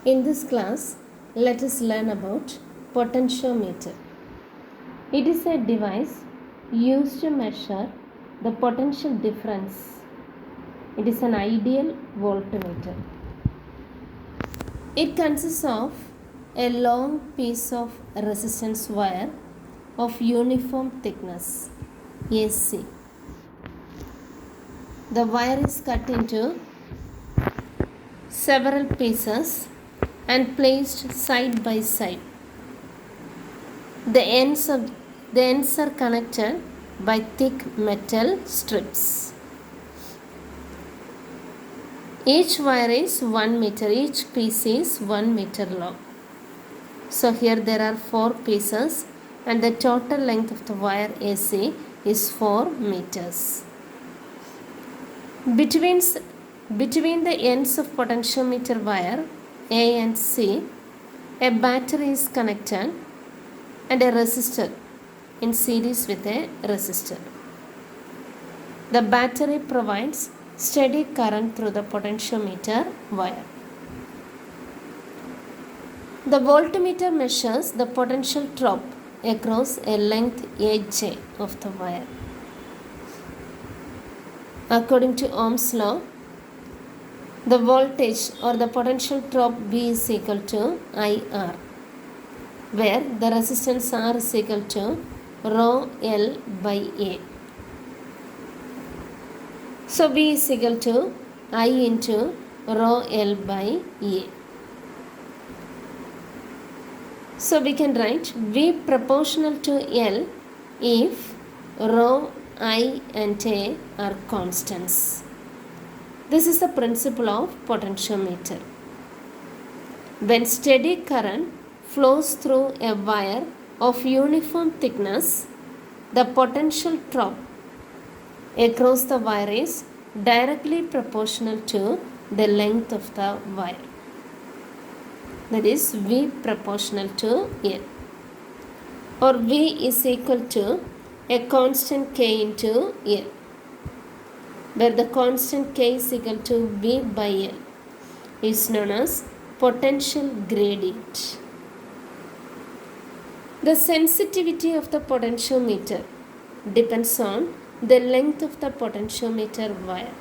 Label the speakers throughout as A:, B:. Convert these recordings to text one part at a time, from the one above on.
A: In this class, let us learn about potentiometer. It is a device used to measure the potential difference. It is an ideal voltmeter. It consists of a long piece of resistance wire of uniform thickness, AC. The wire is cut into several pieces and placed side by side. The ends are connected by thick metal strips. Each wire is 1 meter. Each piece is 1 meter long. So here there are 4 pieces and the total length of the wire AC is 4 meters. Between the ends of potentiometer wire A and C, a battery is connected and a resistor in series with a resistor. The battery provides steady current through the potentiometer wire. The voltmeter measures the potential drop across a length AJ of the wire. According to Ohm's law, the voltage or the potential drop V is equal to IR, where the resistance R is equal to rho L by A. So V is equal to I into rho L by A. So we can write V proportional to L if rho I and A are constants. This is the principle of potentiometer. When steady current flows through a wire of uniform thickness, the potential drop across the wire is directly proportional to the length of the wire. That is V proportional to L. Or V is equal to a constant K into L, where the constant K is equal to V by L is known as potential gradient. The sensitivity of the potentiometer depends on the length of the potentiometer wire.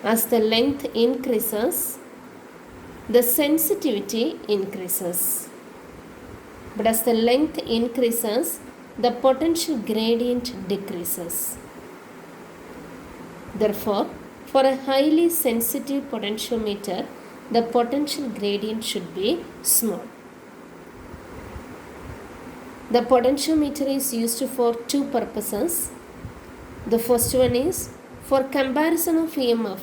A: As the length increases, the sensitivity increases. But as the length increases, the potential gradient decreases. Therefore, for a highly sensitive potentiometer, the potential gradient should be small. The potentiometer is used for two purposes. The first one is for comparison of EMF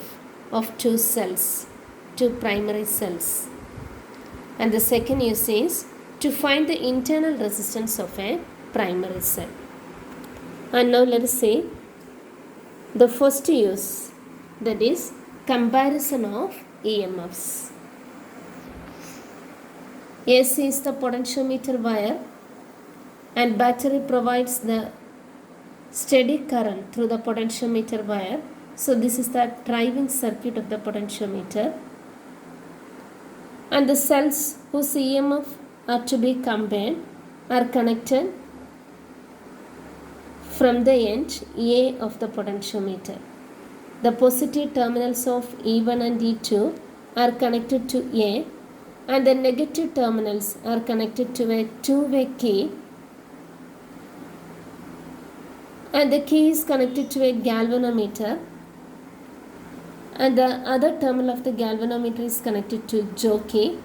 A: of two cells, two primary cells. And the second use is to find the internal resistance of a primary cell. And now let us see the first use, that is comparison of EMFs. AC is the potentiometer wire and battery provides the steady current through the potentiometer wire. So this is the driving circuit of the potentiometer. And the cells whose EMF are to be combined are connected from the end A of the potentiometer. The positive terminals of E1 and E2 are connected to A and the negative terminals are connected to a two-way key, and the key is connected to a galvanometer and the other terminal of the galvanometer is connected to jockey,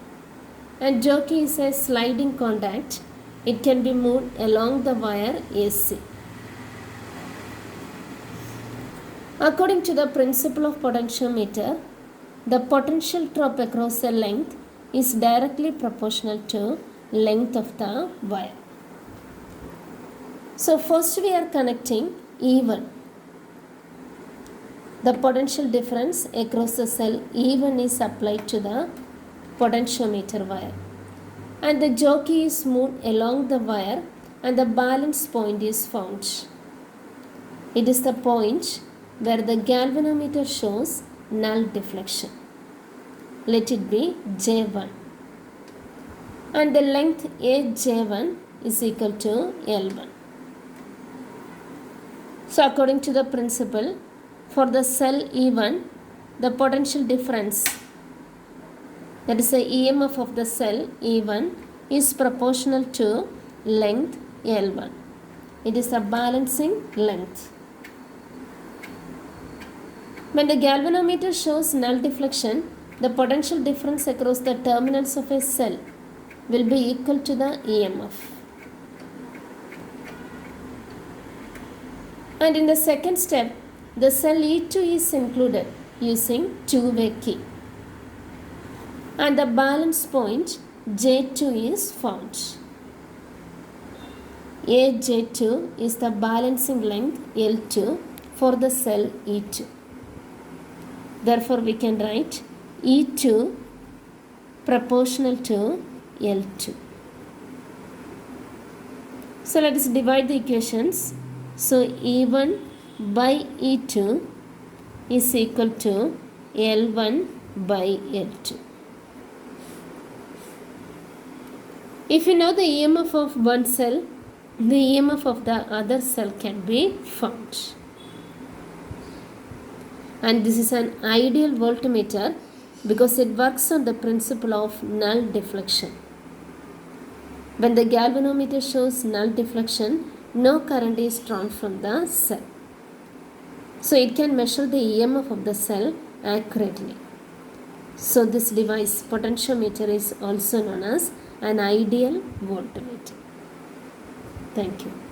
A: and jockey is a sliding contact. It can be moved along the wire AC. According to the principle of potentiometer, the potential drop across a length is directly proportional to length of the wire. So first we are connecting E1. The potential difference across the cell E1 is applied to the potentiometer wire. And the jockey is moved along the wire and the balance point is found. It is the point where the galvanometer shows null deflection. let it be J1. And the length AJ1 is equal to L1. So according to the principle, for the cell E1, the potential difference, that is the EMF of the cell E1, is proportional to length L1. It is a balancing length. When the galvanometer shows null deflection, the potential difference across the terminals of a cell will be equal to the EMF. And in the second step, the cell E2 is included using two-way key. And the balance point J2 is found. AJ2 is the balancing length L2 for the cell E2. Therefore, we can write E2 proportional to L2. So, let us divide the equations. So, E1 by E2 is equal to L1 by L2. If you know the EMF of one cell, the EMF of the other cell can be found. And this is an ideal voltmeter because it works on the principle of null deflection. When the galvanometer shows null deflection, no current is drawn from the cell. So it can measure the EMF of the cell accurately. So this device, potentiometer, is also known as an ideal voltmeter. Thank you.